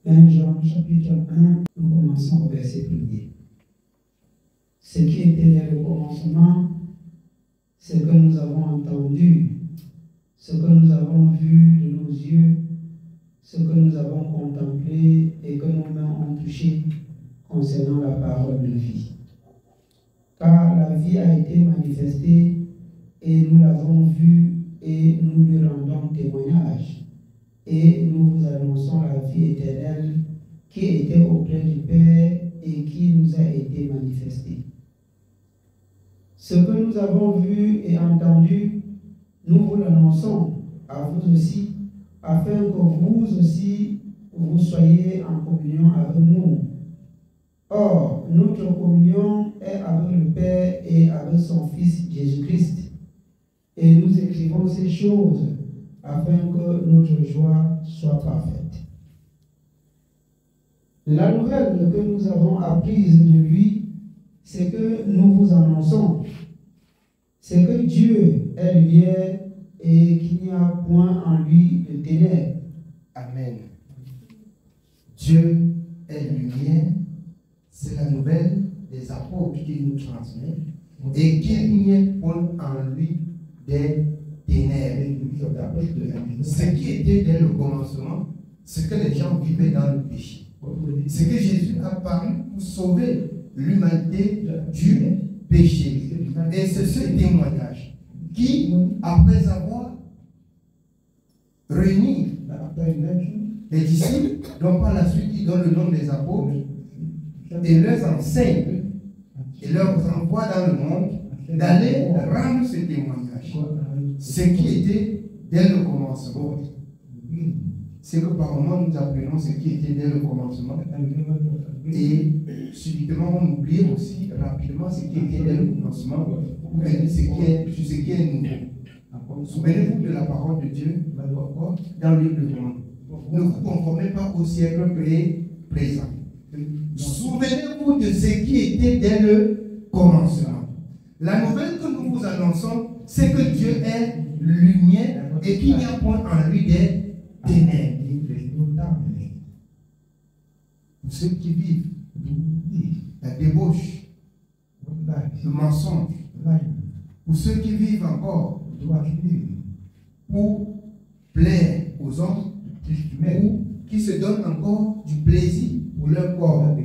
1 Jean chapitre 1, nous commençons au verset 1er. Ce qui était dès le commencement, ce que nous avons entendu, ce que nous avons vu de nos yeux, ce que nous avons contemplé et que nos mains ont touché concernant la parole de vie. Car la vie a été manifestée et nous l'avons vue et nous lui rendons témoignage. Et nous vous annonçons la vie éternelle qui était auprès du Père et qui nous a été manifestée. Ce que nous avons vu et entendu, nous vous l'annonçons à vous aussi, afin que vous aussi, vous soyez en communion avec nous. Or, notre communion est avec le Père et avec son Fils Jésus-Christ. Et nous écrivons ces choses afin que notre joie soit parfaite. La nouvelle que nous avons apprise de lui, c'est que nous vous annonçons, c'est que Dieu est lumière et qu'il n'y a point en lui de ténèbres. Amen. Dieu est lumière, c'est la nouvelle des apôtres qui nous transmet, et qu'il n'y ait point en lui des ténèbres. Ce qui était dès le commencement, c'est que les gens vivaient dans le péché. C'est que Jésus a paru pour sauver l'humanité du péché. Et c'est ce témoignage qui, après avoir réuni les disciples, donc par la suite, il donne le nom des apôtres et leur enseigne et leur envoie dans le monde d'aller rendre ce témoignage. Ce qui était dès le commencement. C'est que par moment nous apprenons ce qui était dès le commencement et subitement on oublie aussi rapidement ce qui était dès le commencement pour venir ce qui est nouveau. Souvenez-vous de la parole de Dieu dans le livre de Romains. Ne vous conformez pas au siècle présent. Souvenez-vous de ce qui était dès le commencement. La nouvelle que nous vous annonçons, c'est que Dieu est lumière et qu'il n'y a point en lui des ténèbres. Pour ceux qui vivent la débauche, le mensonge, pour ceux qui vivent encore pour plaire aux hommes, ou qui se donnent encore du plaisir pour leur corps.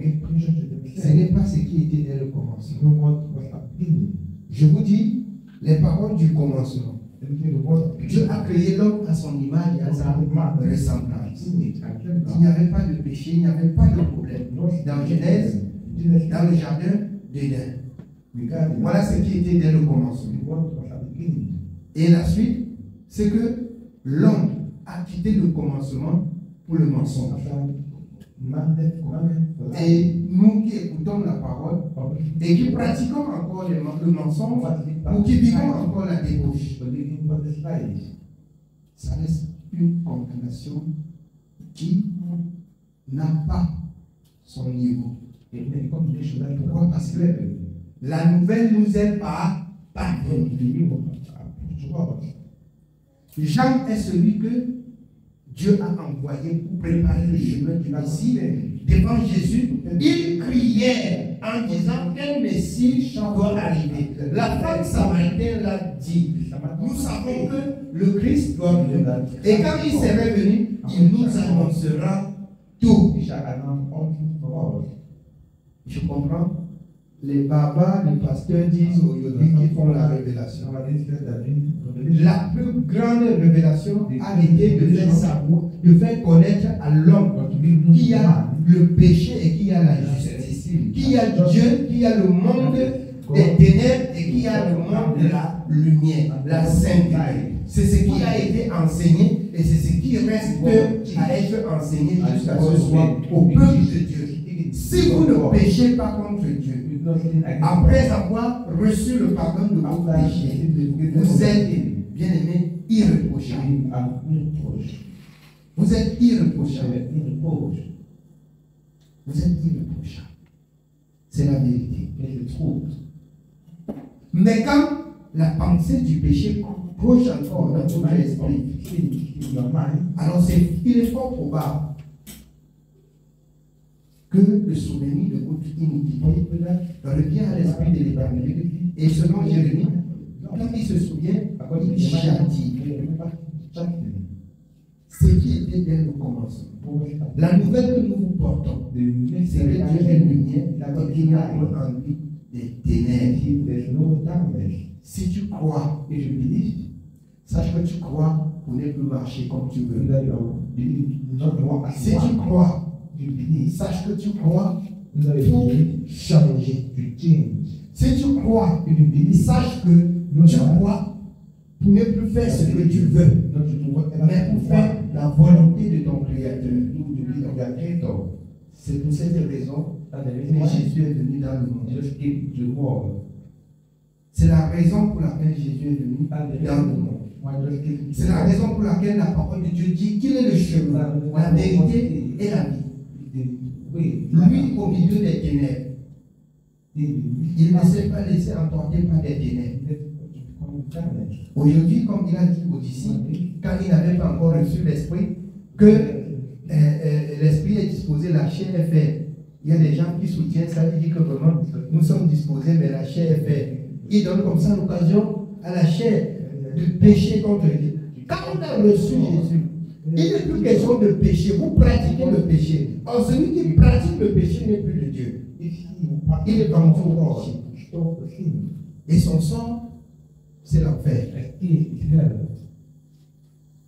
Ce n'est pas ce qui était dès le commencement. Je vous dis les paroles du commencement. Dieu a créé l'homme à son image et à sa ressemblance. Il n'y avait pas de péché, il n'y avait pas de problème. Dans Genèse, dans le jardin d'Éden. Voilà ce qui était dès le commencement. Et la suite, c'est que l'homme a quitté le commencement pour le mensonge. Et nous qui écoutons la parole et qui pratiquons encore le mensonge ou qui vivons encore la débauche, ça reste une condamnation qui n'a pas son niveau. Pourquoi? Parce que la nouvelle nous est pas Jean est celui que Dieu a envoyé pour préparer le chemin du Messie. Devant Jésus, il criait en disant qu'un Messie doit arriver. La femme samaritaine l'a dit. Nous savons que le Christ doit venir. Et quand il serait venu, il nous annoncera tout. Je comprends. Les babas, les pasteurs disent aux yogis qui font la révélation. La plus grande révélation a été de faire savoir, de faire connaître à l'homme qu'il y a le péché et qu'il y a la justice, qu'il y a Dieu, qu'il y a le monde des ténèbres et qu'il y a le monde de la lumière, la sainteté. C'est ce qui a été enseigné et c'est ce qui reste à être enseigné jusqu'à ce soir au peuple de Dieu. Si vous ne péchez pas contre Dieu, après avoir reçu le pardon de vos péchés, vous êtes, bien aimé, irréprochable. Vous êtes irréprochable. Vous êtes irréprochable. C'est la vérité. Mais quand la pensée du péché approche encore dans votre esprit, alors il est fort probable que le souvenir de votre iniquité revient à l'esprit de l'Éternel. Et selon Jérémie, quand il se souvient, il châtie. Ce qui était dès le commencement. La nouvelle que nous vous portons, c'est que Dieu est lumière, et qu'il y a en lui des ténèbres. Si tu crois et je bénis, sache que tu crois pour ne plus marcher comme tu veux. Si tu crois, sache que tu crois pour changer. Si tu crois, sache que tu crois pour ne plus faire ce que tu veux, mais pour faire la volonté de ton Créateur. C'est pour cette raison que Jésus est venu dans le monde. C'est la raison pour laquelle Jésus est venu dans le monde. C'est la raison pour laquelle la parole de Dieu dit qu'il est le chemin, la vérité et la vie. Lui, au milieu des ténèbres, il ne s'est pas laissé emporter par des ténèbres. Aujourd'hui, comme il a dit aux disciples, quand il n'avait pas encore reçu l'Esprit, que l'Esprit est disposé, la chair est faite. Il y a des gens qui soutiennent ça, ils disent que vraiment, nous sommes disposés, mais la chair est faite. Il donne comme ça l'occasion à la chair de pécher contre lui. Quand on a reçu Jésus, il n'est plus question de péché, vous pratiquez le péché. Or, celui qui pratique le péché n'est plus de Dieu. Il est vendu au péché. Et son sort, c'est l'enfer.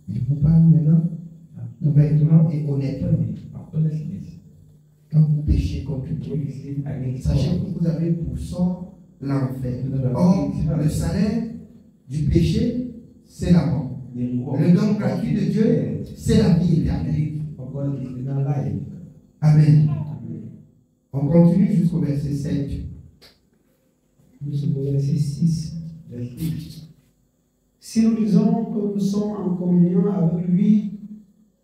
Je vous parle maintenant ouvertement et honnêtement. Quand vous péchez contre Dieu, sachez que vous avez pour sort l'enfer. Or, le salaire du péché, c'est la mort. Le don gratuit de Dieu, c'est la vie éternelle. Amen. On continue jusqu'au verset 7. Jusqu'au verset 6. Si nous disons que nous sommes en communion avec lui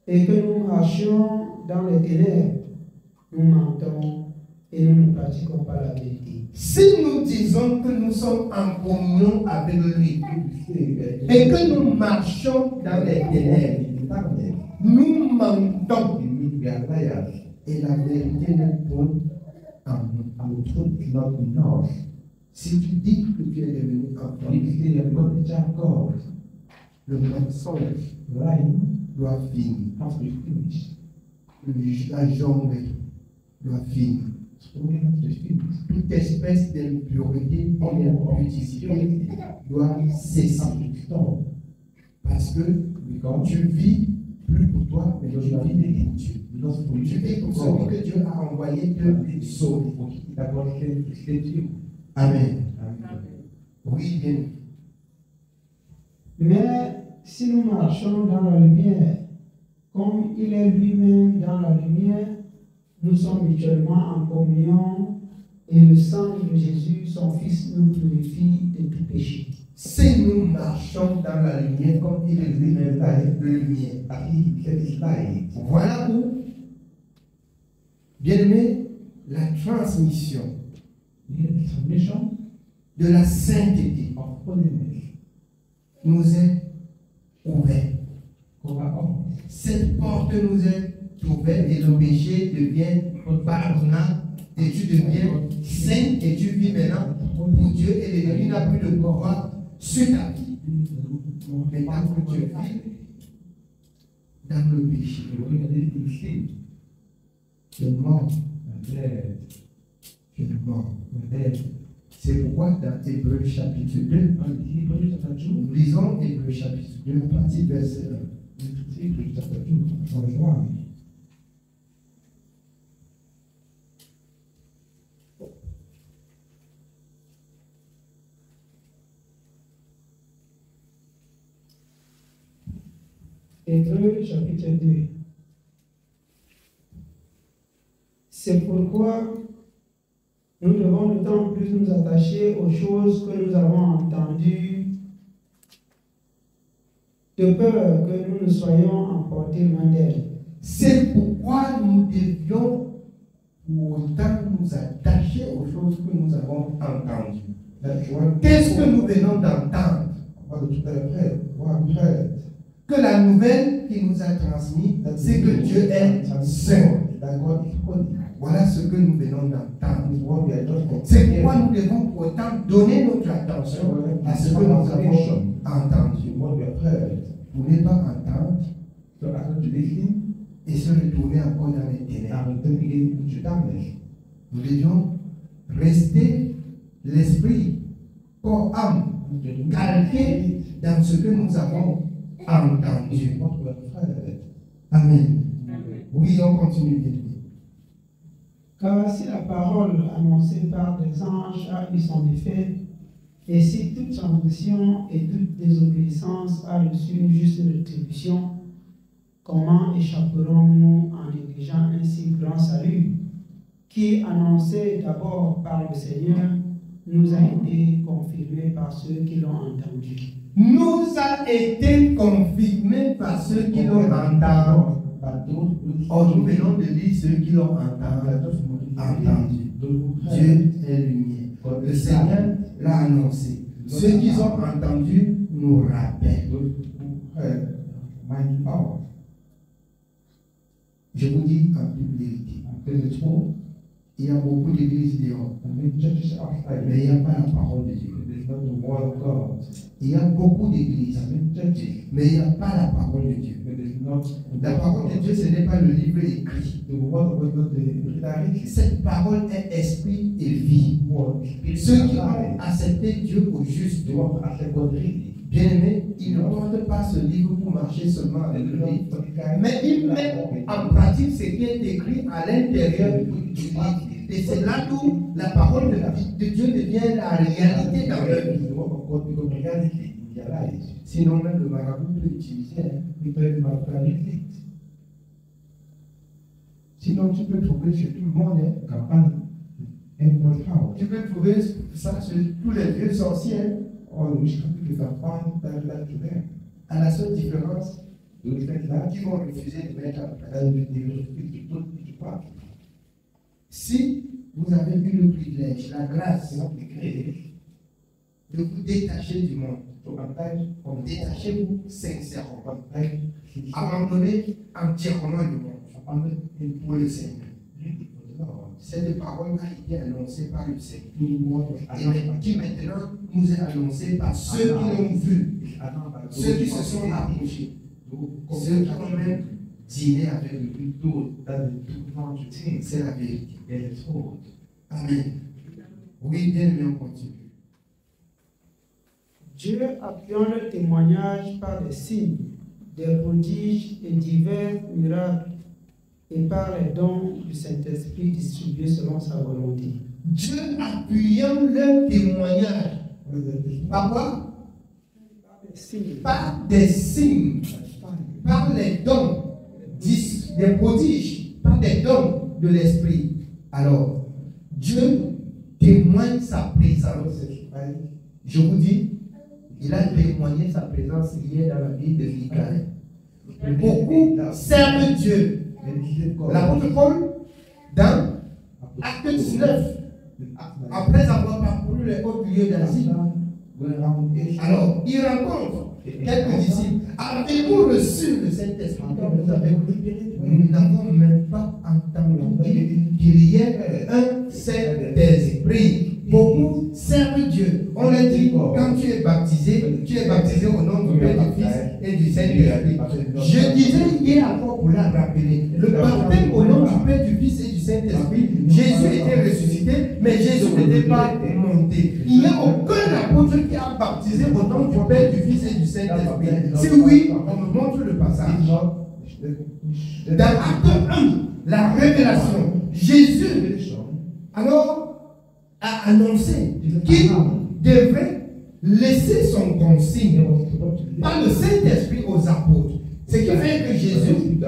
et que nous marchions dans les ténèbres, nous mentons et nous ne pratiquons pas la vérité. Si nous disons que nous sommes en communion avec lui et que nous marchons dans les ténèbres, nous mentons et la vérité n'est point en nous. Si tu dis que tu es devenu enfant, le mensonge doit finir. La jambe doit finir. Toute espèce d'impurité et d'impudicité doit cesser. Parce que tu vis plus pour toi, mais tu vis pour Dieu. Tu vis pour celui que Dieu a envoyé te sauver. Amen. Oui, bien. Mais si nous marchons dans la lumière, comme il est lui-même dans la lumière, nous sommes mutuellement en communion et le sang de Jésus, son Fils, nous purifie de tout péché. Si nous marchons dans la lumière comme il est lui-même dans la lumière, voilà où, bien aimé, la transmission de la sainteté nous est ouverte. Cette porte nous est ouverte et le péché devient pardonnable et tu deviens saint et tu vis maintenant pour Dieu et l'ennemi n'a plus de pouvoir sur ta vie. Mais tant que tu vis dans le péché, tu es mort. Tu es mort. C'est pourquoi dans Hébreux chapitre 2, nous lisons Hébreux chapitre 2, partie verset 1. Hébreux chapitre 2. C'est pourquoi nous devons d'autant plus nous attacher aux choses que nous avons entendues, de peur que nous ne soyons emportés loin d'elles. C'est pourquoi nous devions autant nous attacher aux choses que nous avons entendues. Qu'est-ce que nous venons d'entendre? que la nouvelle qu'il nous a transmise, c'est que Dieu est saint. Voilà ce que nous venons d'entendre. C'est pourquoi nous devons pourtant donner notre attention à ce que nous avons entendu. Pour ne pas entendre et se retourner encore dans les ténèbres. Nous devions rester l'esprit, corps, âme, calqué dans ce que nous avons entendu. Amen. Oui, on continue bien. Car si la parole annoncée par des anges a eu son effet, et si toute transgression et toute désobéissance a reçu une juste rétribution, comment échapperons-nous en négligeant un si grand salut, qui, annoncé d'abord par le Seigneur, nous a été confirmé par ceux qui l'ont entendu. Nous a été confirmé par ceux qui l'ont entendu. Or, nous venons de lire ceux qui l'ont entendu. Dieu est lumière. Le Seigneur l'a annoncé. Ceux qui ont entendu nous rappellent. Je vous dis en toute vérité. Il y a beaucoup d'églises dehors, mais il n'y a pas la parole de Dieu. Il y a beaucoup d'églises, mais il n'y a pas la parole de Dieu. La parole de Dieu, ce n'est pas le livre écrit. Cette parole est esprit et vie. Ceux qui ont accepté Dieu au juste, bien aimé, ils ne portent pas ce livre pour marcher seulement avec le livre, mais ils mettent en pratique ce qui est écrit à l'intérieur du livre. Et c'est là où la parole de Dieu devient la réalité dans leur vie. Sinon, même le marabout peut utiliser. Sinon, tu peux trouver chez tout le monde campagne. Tu peux trouver ça chez tous les vieux sorciers. À la seule différence, qui vont refuser de mettre en place. Si vous avez eu le privilège, la grâce de vous détacher du monde, détachez-vous sincèrement, abandonnez entièrement le monde pour le Seigneur. Cette parole a été annoncée par le Seigneur et qui maintenant nous est annoncée par ceux qui l'ont vu, ceux qui se sont approchés, ceux qui ont même dîné avec le plus tôt. C'est la vérité. Amen. Oui, bien aimé, on continue. Dieu, appuyant le témoignage par des signes, des prodiges et divers miracles, et par les dons du Saint-Esprit distribués selon sa volonté. Dieu appuyant le témoignage. Par quoi? Par des signes, par les dons, des prodiges, par des dons de l'Esprit. Alors, Dieu témoigne sa présence. Je vous dis, il a témoigné sa présence hier dans la vie de Michael. Beaucoup servent Dieu. L'apôtre Paul, dans Acte 19, après avoir parcouru les hauts lieux d'Asie, alors il rencontre quelques disciples. Avez-vous reçu le Saint-Esprit quand vous avez cru? Nous n'avons même pas entendu qu'il y ait un Saint-Esprit. Beaucoup servent Dieu. On l'a dit, quand tu es baptisé au nom du Père, du Fils et du Saint-Esprit. Je disais hier encore pour la rappeler, le baptême au nom du Père, du Fils et du Saint-Esprit, Jésus était ressuscité, mais Jésus n'était pas monté. Il n'y a aucun apôtre qui a baptisé au nom du Père, du Fils et du Saint-Esprit. Si oui, on me montre le passage. Dans Acte 1, la révélation, Jésus, alors, a annoncé qu'il devrait laisser son consigne par le Saint-Esprit aux apôtres. Ce qui fait que Jésus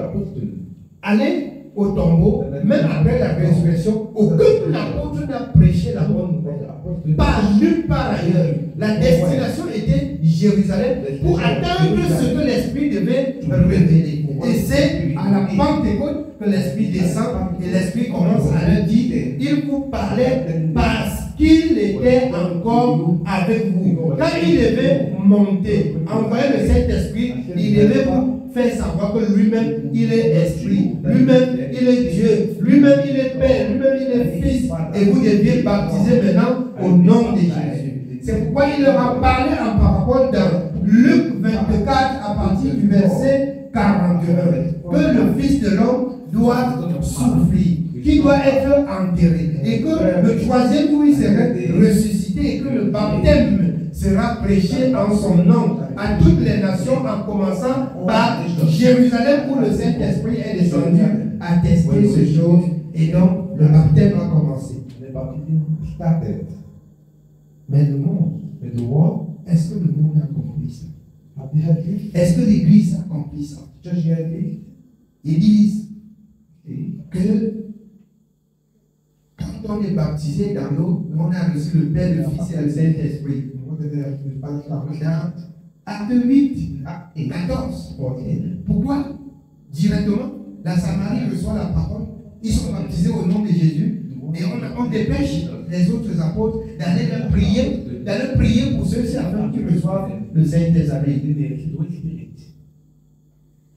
allait au tombeau, même après la résurrection, aucun apôtre n'a prêché la bonne nouvelle. Pas nulle part ailleurs. La destination était Jérusalem pour attendre ce que l'Esprit devait révéler. Et c'est à la Pentecôte que l'Esprit descend et l'Esprit commence à leur dire, il vous parlait parce qu'il était encore avec vous. Quand il devait monter, envoyer le Saint-Esprit, il devait vous faire savoir que lui-même, il est Esprit, lui-même, il est Dieu, lui-même, il est Père, lui-même, il est Fils, et vous deviez baptiser maintenant au nom de Jésus. C'est pourquoi il leur a parlé en parabole dans Luc 24 à partir du verset 41, que le Fils de l'homme doit souffrir, qui doit être enterré, et que le troisième jour il serait ressuscité, et que le baptême sera prêché en son nom à toutes les nations, en commençant par Jérusalem, où le Saint-Esprit est descendu à tester ces choses, et donc le baptême a commencé. Mais le monde, est-ce que le monde a compris ça? Est-ce que l'Église a compris ça? Ils disent que quand on est baptisé dans l'eau, on a reçu le Père, le Fils et le Saint-Esprit. Dans Acte 8 et 14. Pourquoi directement la Samarie reçoit la parole, ils sont baptisés au nom de Jésus, et on dépêche les autres apôtres d'aller prier pour ceux-ci afin qu'ils reçoivent le Saint-Esprit.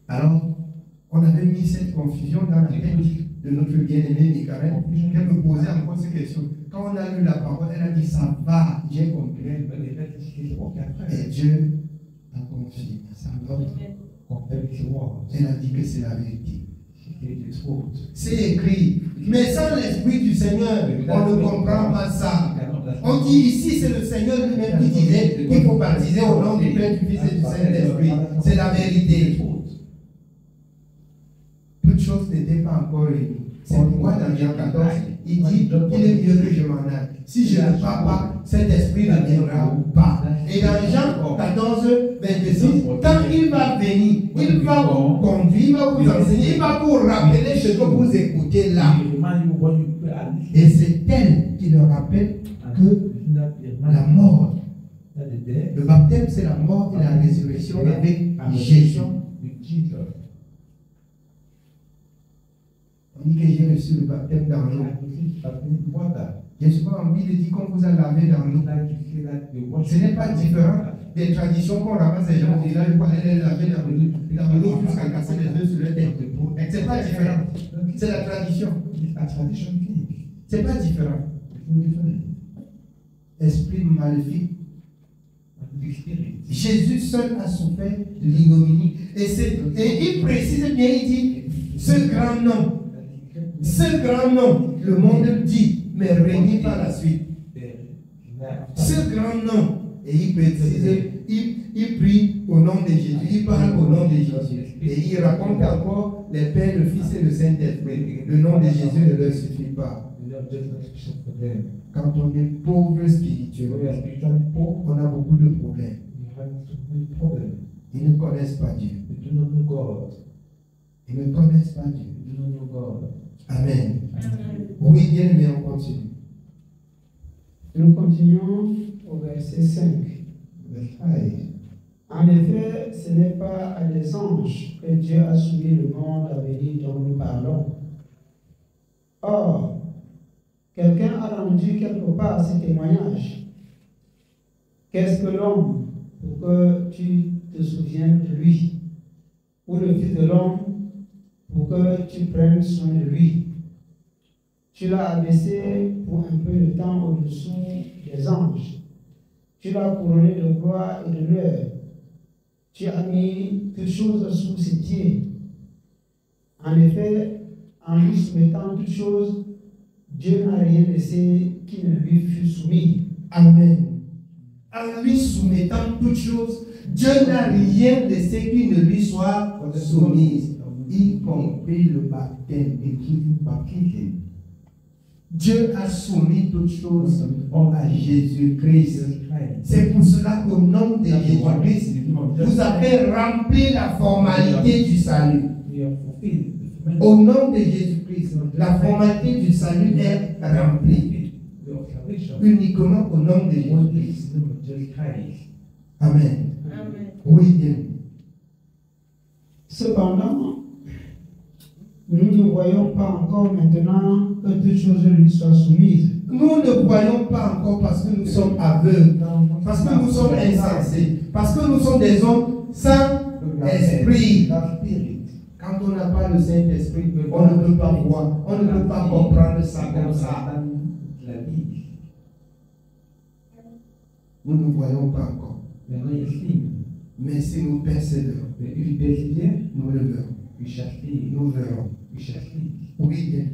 Alors, on avait mis cette confusion dans la tête de notre bien-aimé Michael, qu'elle me posait encore ces questions. Quand on a lu la parole, elle a dit ça va, j'ai compris. Et Dieu a confirmé ça. Elle a dit que c'est la vérité. C'est écrit. Mais sans l'Esprit du Seigneur, on ne comprend pas ça. On dit ici, c'est le Seigneur lui-même qui disait qu'il faut baptiser au nom du Père, du Fils et du Saint-Esprit. C'est la vérité. Toutes choses n'étaient pas encore réunies. C'est pourquoi dans Jean 14, il dit qu'il est mieux que je m'en aille. Si je ne pars pas, cet esprit ne viendra pas. Et dans Jean 14, 26, quand il va venir, il va vous conduire, il va vous enseigner, il va vous rappeler ce que vous écoutez là. Et c'est elle qui leur rappelle que la mort, le baptême, c'est la mort et la résurrection avec Jésus. On dit que j'ai reçu le baptême dans l'eau. J'ai souvent envie de dire qu'on vous a lavé dans l'eau. Ce n'est pas différent des traditions qu'on ramasse les gens au village pour aller les laver dans l'eau jusqu'à casser les œufs sur leur tête. Ce n'est pas différent. C'est la tradition. Ce n'est pas différent. Esprit maléfique. Jésus seul a souffert de l'ignominie. Et il précise bien, il dit, ce grand nom, le monde dit, mais régnit par la suite. Ce grand nom, et il précise, il prie au nom de Jésus, il parle au nom de Jésus. Et il raconte encore les Pères, le Fils et le Saint-Esprit. Le nom de Jésus ne leur suffit pas. Quand on est pauvre spirituellement, on a beaucoup de problèmes. Ils ne connaissent pas Dieu. Ils ne connaissent pas Dieu. Amen. Oui, bien, mais on continue. Nous continuons au verset 5. En effet, ce n'est pas à des anges que Dieu a soumis le monde à venir dont nous parlons. Or, quelqu'un a rendu quelque part ce témoignage. Qu'est-ce que l'homme pour que tu te souviennes de lui? Ou le Fils de l'homme pour que tu prennes soin de lui? Tu l'as abaissé pour un peu de temps au-dessous des anges. Tu l'as couronné de gloire et de l'honneur. Tu as mis toutes choses sous ses pieds. En effet, en lui soumettant toutes choses, Dieu n'a rien laissé qui ne lui fût soumis. Amen. En lui soumettant toutes choses, Dieu n'a rien laissé qui ne lui soit soumis, y compris le baptême et qui vous baptise. Dieu a soumis toutes choses à Jésus-Christ. C'est pour cela qu'au nom de Jésus-Christ, vous avez rempli la formalité du salut. Au nom de Jésus-Christ, la formalité du salut est remplie. Uniquement au nom de Jésus-Christ. Amen. Oui, bien. Cependant, Nous ne voyons pas encore maintenant que toutes choses lui soient soumises. Nous ne voyons pas encore parce que nous sommes aveugles, parce que nous sommes insensés, parce que nous sommes des hommes sans esprit. Quand on n'a pas le Saint-Esprit, on ne peut pas voir, on ne peut pas comprendre ça comme ça. Nous ne voyons pas encore. Mais si nous persévérons, nous le verrons. Nous verrons. Oui, bien.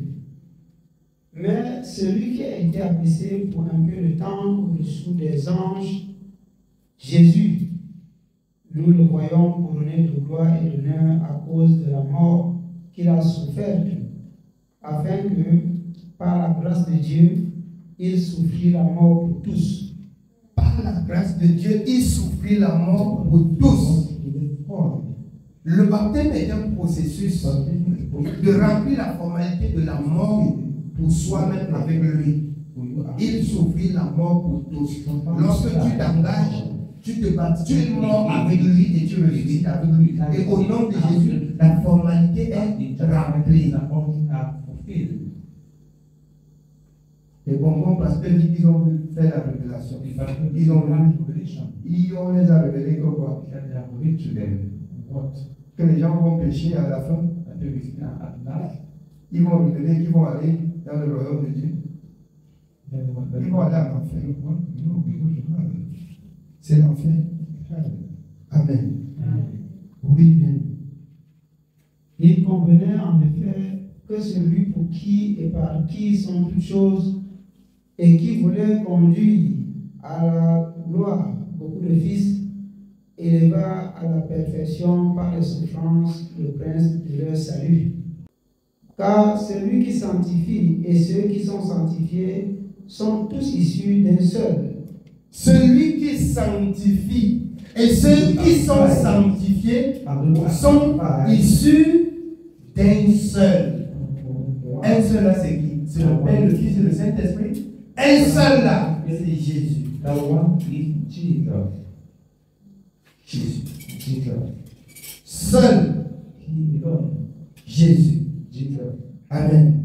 Mais celui qui a été abaissé pour un peu de temps au-dessous des anges, Jésus, nous le voyons couronné de gloire et d'honneur à cause de la mort qu'il a soufferte, afin que, par la grâce de Dieu, il souffrit la mort pour tous. Par la grâce de Dieu, il souffrit la mort pour tous. Le baptême est un processus de remplir la formalité de la mort pour soi-même avec lui. Il souffrit la mort pour tous. Lorsque tu t'engages, tu te bats, tu es mort avec lui et tu ressuscites avec lui. Et au nom de Jésus, la formalité est remplie. Les bonbons, parce qu'ils ont voulu faire la révélation. Ils ont voulu. On les a révélés que quoi? Que les gens vont pécher à la fin. Ils vont révéler qu'ils vont aller dans le royaume de Dieu. Ils vont aller en enfer. C'est l'enfer. Amen. Oui, bien. Il convenait en effet que celui pour qui et par qui sont toutes choses et qui voulait conduire à la gloire beaucoup de fils, éleva à la perfection par les souffrances le prince de leur salut. Car celui qui sanctifie et ceux qui sont sanctifiés sont tous issus d'un seul. Celui qui sanctifie et ceux qui sont sanctifiés sont issus d'un seul. Un seul là, c'est qui? C'est le Père, le Fils et le Saint-Esprit. Un seul là, c'est Jésus. Jésus. Seul Jésus. Amen.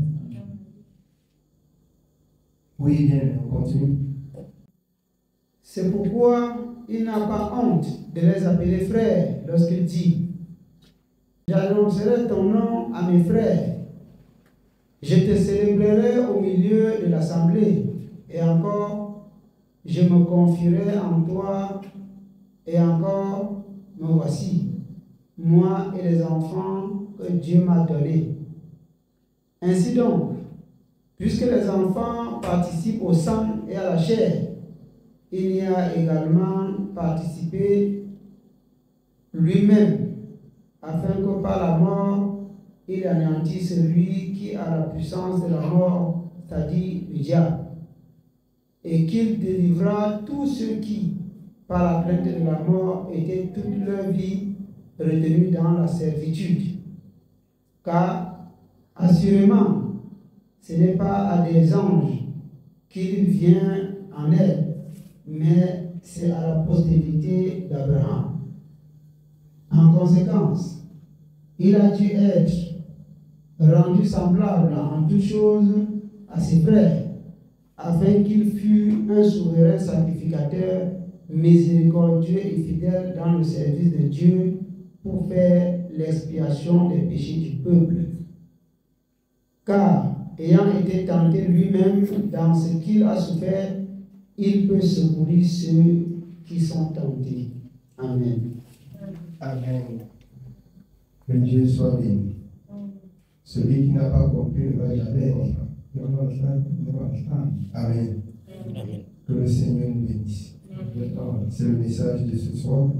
Oui, bien, on continue. C'est pourquoi il n'a pas honte de les appeler frères lorsqu'il dit: j'annoncerai ton nom à mes frères, je te célébrerai au milieu de l'assemblée, et encore, je me confierai en toi, et encore, me voici, moi et les enfants que Dieu m'a donnés. Ainsi donc, puisque les enfants participent au sang et à la chair, il y a également participé lui-même, afin que par la mort, il anéantisse celui qui a la puissance de la mort, c'est-à-dire le diable, et qu'il délivra tous ceux qui, par la crainte de la mort, étaient toute leur vie retenus dans la servitude. Car, assurément, ce n'est pas à des anges qu'il vient en aide, mais c'est à la postérité d'Abraham. En conséquence, il a dû être rendu semblable en toutes choses à ses frères, afin qu'il fût un souverain sacrificateur miséricordieux et fidèle dans le service de Dieu pour faire l'expiation des péchés du peuple. Car, ayant été tenté lui-même dans ce qu'il a souffert, il peut secourir ceux qui sont tentés. Amen. Amen. Que Dieu soit béni. Celui qui n'a pas compris ne va jamais comprendre. Amen. Que le Seigneur nous bénisse. C'est le message de ce soir.